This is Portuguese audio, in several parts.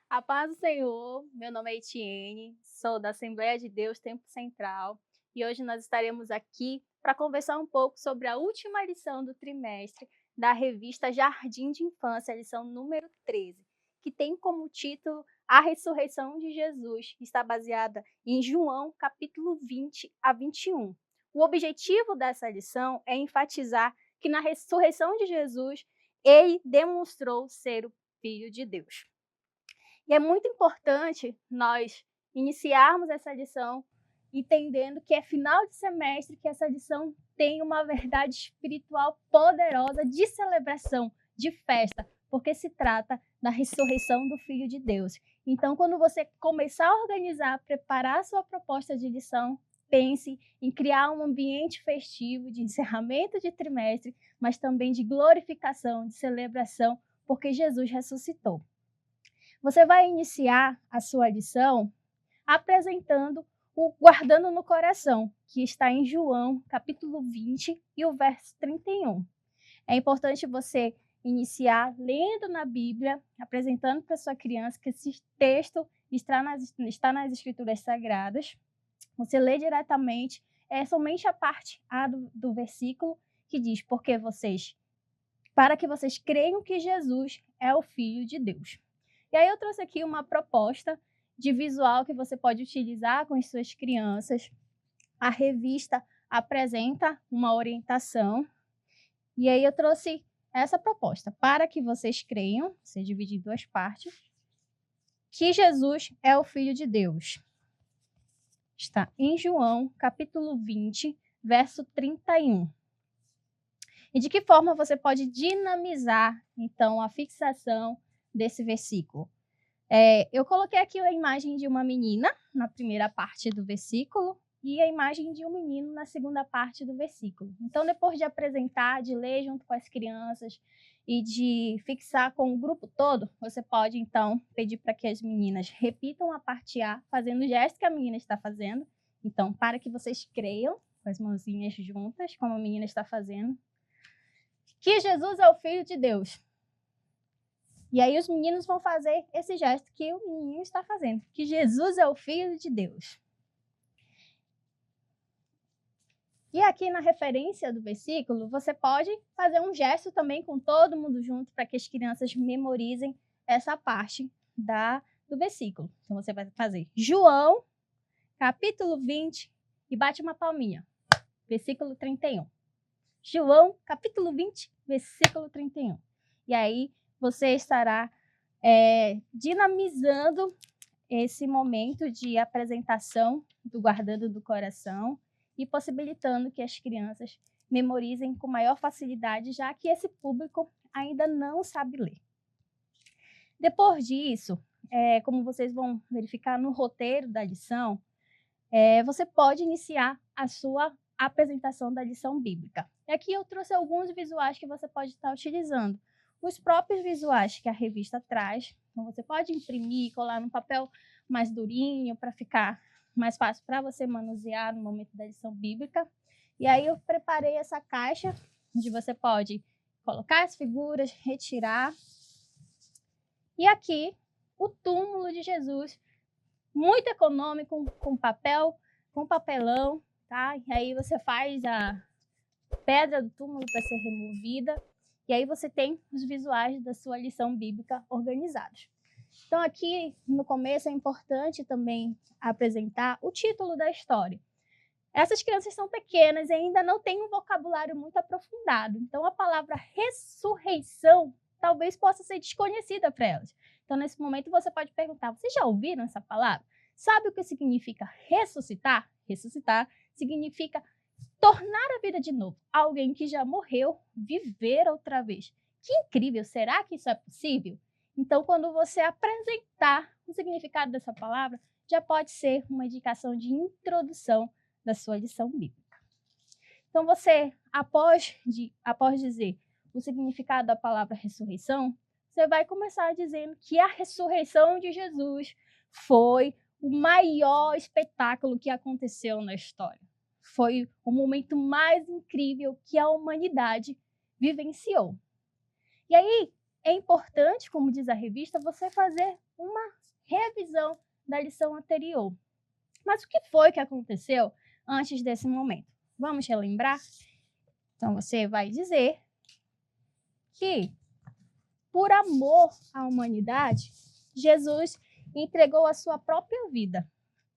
A paz do Senhor, meu nome é Etienne, sou da Assembleia de Deus Tempo Central e hoje nós estaremos aqui para conversar um pouco sobre a última lição do trimestre da revista Jardim de Infância, lição número 13, que tem como título A Ressurreição de Jesus, que está baseada em João, capítulo 20 a 21. O objetivo dessa lição é enfatizar que na ressurreição de Jesus, ele demonstrou ser o Filho de Deus. E é muito importante nós iniciarmos essa lição entendendo que é final de semestre, que essa lição tem uma verdade espiritual poderosa de celebração, de festa, porque se trata da ressurreição do Filho de Deus. Então, quando você começar a organizar, preparar a sua proposta de lição, pense em criar um ambiente festivo de encerramento de trimestre, mas também de glorificação, de celebração, porque Jesus ressuscitou. Você vai iniciar a sua lição apresentando o guardando no coração, que está em João, capítulo 20 e o verso 31. É importante você iniciar lendo na Bíblia, apresentando para sua criança que esse texto está nas Escrituras Sagradas. Você lê diretamente, é somente a parte A do versículo que diz, para que vocês creiam que Jesus é o Filho de Deus. E aí eu trouxe aqui uma proposta de visual que você pode utilizar com as suas crianças. A revista apresenta uma orientação. E aí eu trouxe essa proposta. Para que vocês creiam, você divide em duas partes, que Jesus é o Filho de Deus. Está em João, capítulo 20, verso 31. E de que forma você pode dinamizar, então, a fixação desse versículo? Eu coloquei aqui a imagem de uma menina na primeira parte do versículo e a imagem de um menino na segunda parte do versículo. Então, depois de apresentar, de ler junto com as crianças e de fixar com o grupo todo, você pode, então, pedir para que as meninas repitam a parte A, fazendo o gesto que a menina está fazendo. Então, para que vocês creiam, com as mãozinhas juntas, como a menina está fazendo, que Jesus é o Filho de Deus. E aí os meninos vão fazer esse gesto que o menino está fazendo, que Jesus é o Filho de Deus. E aqui na referência do versículo, você pode fazer um gesto também com todo mundo junto, para que as crianças memorizem essa parte do versículo. Então você vai fazer João, capítulo 20, e bate uma palminha. Versículo 31. João, capítulo 20, versículo 31. E aí você estará dinamizando esse momento de apresentação do Guardando do Coração e possibilitando que as crianças memorizem com maior facilidade, já que esse público ainda não sabe ler. Depois disso, como vocês vão verificar no roteiro da lição, você pode iniciar a sua apresentação da lição bíblica. E aqui eu trouxe alguns visuais que você pode estar utilizando. Os próprios visuais que a revista traz. Então, você pode imprimir, colar no papel mais durinho para ficar mais fácil para você manusear no momento da lição bíblica. E aí eu preparei essa caixa, onde você pode colocar as figuras, retirar. E aqui, o túmulo de Jesus, muito econômico, com papel, com papelão, tá? E aí você faz a pedra do túmulo para ser removida. E aí você tem os visuais da sua lição bíblica organizados. Então aqui no começo é importante também apresentar o título da história. Essas crianças são pequenas e ainda não têm um vocabulário muito aprofundado. Então a palavra ressurreição talvez possa ser desconhecida para elas. Então nesse momento você pode perguntar, vocês já ouviram essa palavra? Sabe o que significa ressuscitar? Ressuscitar significa tornar a vida de novo. Alguém que já morreu, viver outra vez. Que incrível! Será que isso é possível? Então, quando você apresentar o significado dessa palavra, já pode ser uma indicação de introdução da sua lição bíblica. Então, você, após dizer o significado da palavra ressurreição, você vai começar dizendo que a ressurreição de Jesus foi o maior espetáculo que aconteceu na história. Foi o momento mais incrível que a humanidade vivenciou. E aí, é importante, como diz a revista, você fazer uma revisão da lição anterior. Mas o que foi que aconteceu antes desse momento? Vamos relembrar? Então, você vai dizer que, por amor à humanidade, Jesus entregou a sua própria vida.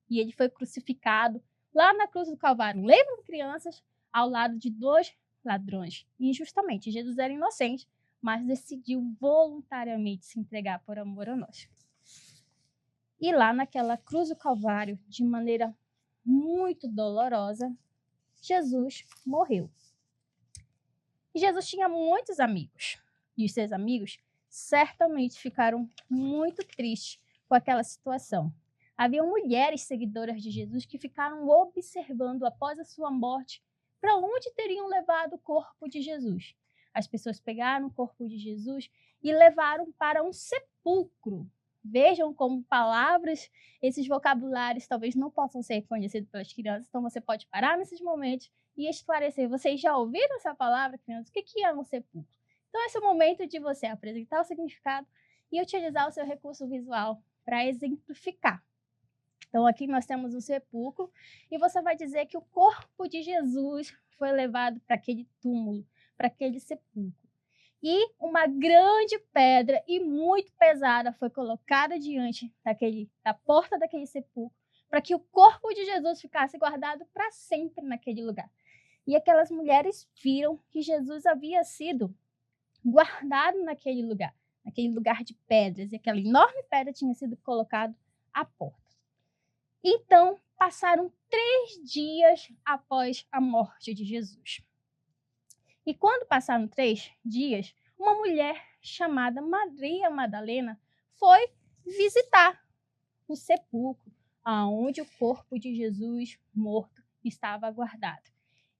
E ele foi crucificado lá na cruz do Calvário. Lembram, crianças? Ao lado de 2 ladrões. Injustamente. Jesus era inocente, mas decidiu voluntariamente se entregar por amor a nós. E lá naquela cruz do Calvário, de maneira muito dolorosa, Jesus morreu. E Jesus tinha muitos amigos. E os seus amigos certamente ficaram muito tristes com aquela situação. Havia mulheres seguidoras de Jesus que ficaram observando após a sua morte para onde teriam levado o corpo de Jesus. As pessoas pegaram o corpo de Jesus e levaram para um sepulcro. Vejam como palavras, esses vocabulários talvez não possam ser reconhecidos pelas crianças, então você pode parar nesses momentos e esclarecer. Vocês já ouviram essa palavra, crianças? O que é um sepulcro? Então esse é o momento de você apresentar o significado e utilizar o seu recurso visual para exemplificar. Então aqui nós temos um sepulcro e você vai dizer que o corpo de Jesus foi levado para aquele túmulo, para aquele sepulcro. E uma grande pedra e muito pesada foi colocada diante da porta daquele sepulcro para que o corpo de Jesus ficasse guardado para sempre naquele lugar. E aquelas mulheres viram que Jesus havia sido guardado naquele lugar de pedras, e aquela enorme pedra tinha sido colocada à porta. Então, passaram 3 dias após a morte de Jesus. E quando passaram 3 dias, uma mulher chamada Maria Madalena foi visitar o sepulcro, aonde o corpo de Jesus morto estava guardado.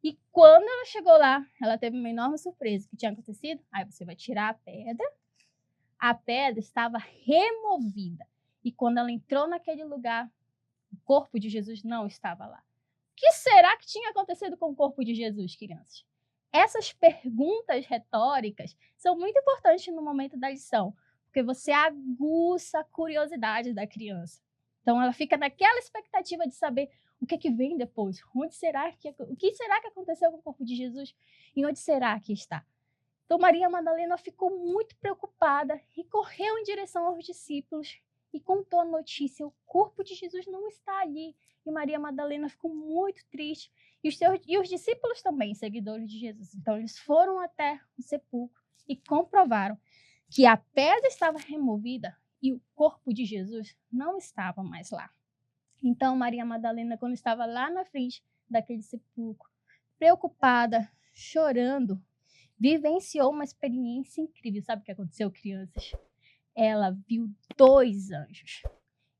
E quando ela chegou lá, ela teve uma enorme surpresa. O que tinha acontecido? Aí você vai tirar a pedra estava removida. E quando ela entrou naquele lugar, o corpo de Jesus não estava lá. O que será que tinha acontecido com o corpo de Jesus, crianças? Essas perguntas retóricas são muito importantes no momento da lição, porque você aguça a curiosidade da criança. Então, ela fica naquela expectativa de saber o que vem depois. O que será que aconteceu com o corpo de Jesus? E onde será que está? Então, Maria Madalena ficou muito preocupada e correu em direção aos discípulos e contou a notícia: o corpo de Jesus não está ali. E Maria Madalena ficou muito triste. E os discípulos também, seguidores de Jesus. Então, eles foram até o sepulcro e comprovaram que a pedra estava removida e o corpo de Jesus não estava mais lá. Então, Maria Madalena, quando estava lá na frente daquele sepulcro, preocupada, chorando, vivenciou uma experiência incrível. Sabe o que aconteceu, crianças? Ela viu 2 anjos.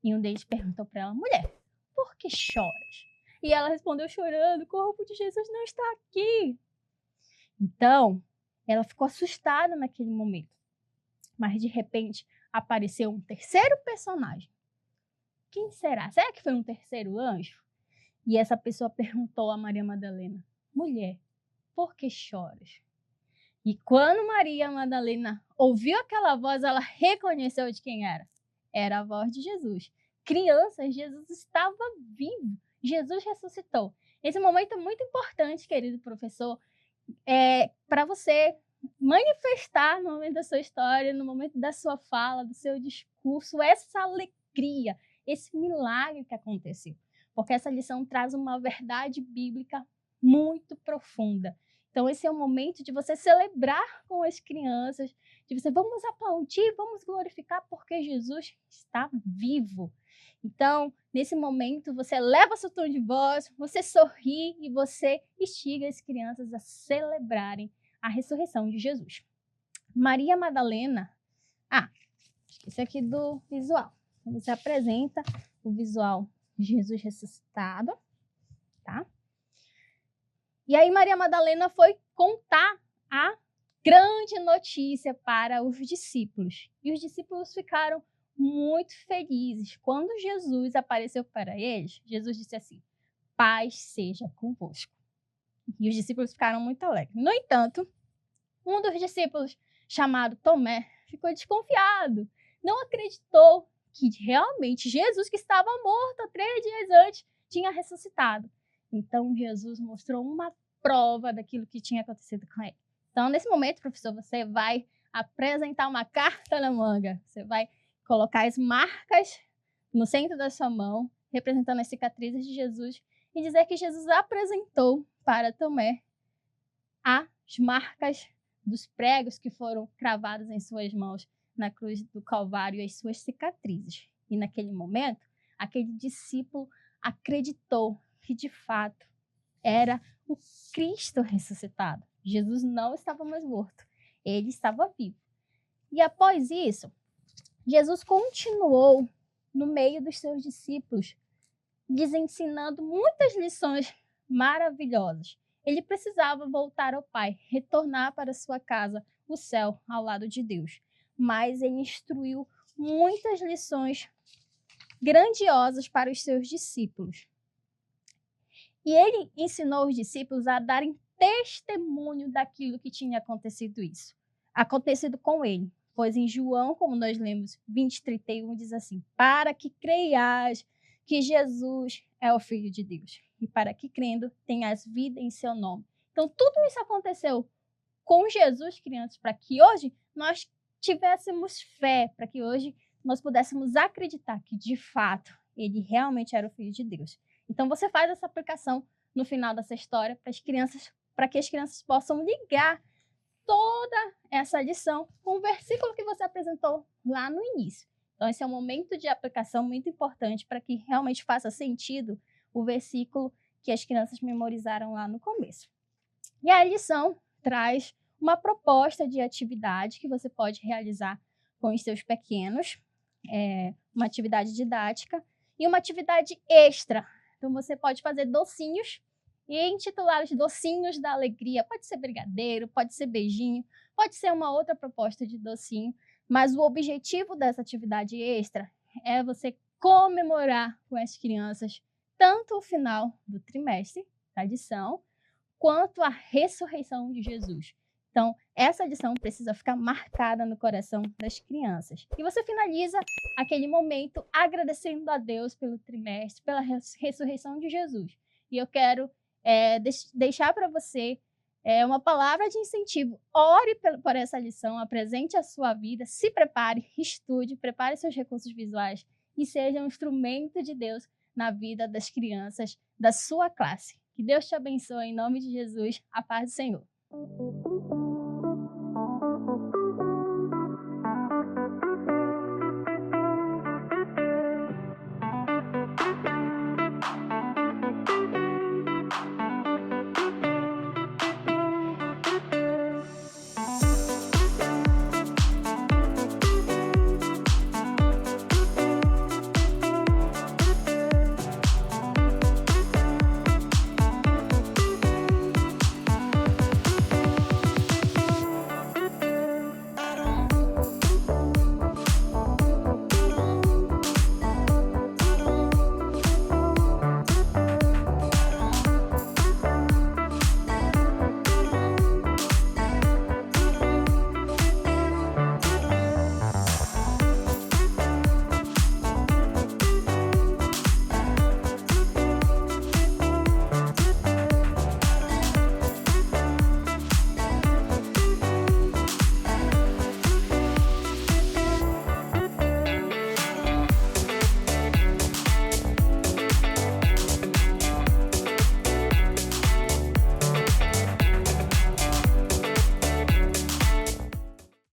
E um deles perguntou para ela: mulher, por que choras? E ela respondeu chorando: o corpo de Jesus não está aqui. Então, ela ficou assustada naquele momento. Mas, de repente, apareceu um terceiro personagem. Quem será? Será que foi um terceiro anjo? E essa pessoa perguntou a Maria Madalena: mulher, por que choras? E quando Maria Madalena ouviu aquela voz, ela reconheceu de quem era. Era a voz de Jesus. Crianças, Jesus estava vivo. Jesus ressuscitou. Esse momento é muito importante, querido professor, para você manifestar no momento da sua história, no momento da sua fala, do seu discurso, essa alegria, esse milagre que aconteceu. Porque essa lição traz uma verdade bíblica muito profunda. Então, esse é o momento de você celebrar com as crianças, de você, vamos aplaudir, vamos glorificar, porque Jesus está vivo. Então, nesse momento, você eleva seu tom de voz, você sorri e você instiga as crianças a celebrarem a ressurreição de Jesus. Maria Madalena, esqueci aqui do visual. Então, você apresenta o visual de Jesus ressuscitado, tá? E aí Maria Madalena foi contar a grande notícia para os discípulos. E os discípulos ficaram muito felizes. Quando Jesus apareceu para eles, Jesus disse assim: paz seja convosco. E os discípulos ficaram muito alegres. No entanto, um dos discípulos, chamado Tomé, ficou desconfiado, não acreditou que realmente Jesus, que estava morto há 3 dias antes, tinha ressuscitado. Então, Jesus mostrou uma prova daquilo que tinha acontecido com ele. Então, nesse momento, professor, você vai apresentar uma carta na manga. Você vai colocar as marcas no centro da sua mão, representando as cicatrizes de Jesus, e dizer que Jesus apresentou para Tomé as marcas dos pregos que foram cravados em suas mãos na cruz do Calvário e as suas cicatrizes. E naquele momento, aquele discípulo acreditou que de fato era o Cristo ressuscitado. Jesus não estava mais morto, ele estava vivo. E após isso, Jesus continuou no meio dos seus discípulos, lhes ensinando muitas lições maravilhosas. Ele precisava voltar ao Pai, retornar para sua casa, o céu, ao lado de Deus. Mas ele instruiu muitas lições grandiosas para os seus discípulos. E ele ensinou os discípulos a darem testemunho daquilo que tinha acontecido com ele. Pois em João, como nós lemos, 20:31, diz assim: para que creias que Jesus é o Filho de Deus, e para que crendo tenhas vida em seu nome. Então, tudo isso aconteceu com Jesus, crianças, para que hoje nós tivéssemos fé, para que hoje nós pudéssemos acreditar que, de fato, ele realmente era o Filho de Deus. Então, você faz essa aplicação no final dessa história para que as crianças possam ligar toda essa lição com o versículo que você apresentou lá no início. Então, esse é um momento de aplicação muito importante para que realmente faça sentido o versículo que as crianças memorizaram lá no começo. E a lição traz uma proposta de atividade que você pode realizar com os seus pequenos, uma atividade didática e uma atividade extra. Então, você pode fazer docinhos e intitulá-los Docinhos da Alegria. Pode ser brigadeiro, pode ser beijinho, pode ser uma outra proposta de docinho, mas o objetivo dessa atividade extra é você comemorar com as crianças tanto o final do trimestre, da lição, quanto a ressurreição de Jesus. Então, essa lição precisa ficar marcada no coração das crianças. E você finaliza aquele momento agradecendo a Deus pelo trimestre, pela ressurreição de Jesus. E eu quero deixar para você uma palavra de incentivo. Ore por essa lição, apresente a sua vida, se prepare, estude, prepare seus recursos visuais e seja um instrumento de Deus na vida das crianças da sua classe. Que Deus te abençoe em nome de Jesus. A paz do Senhor.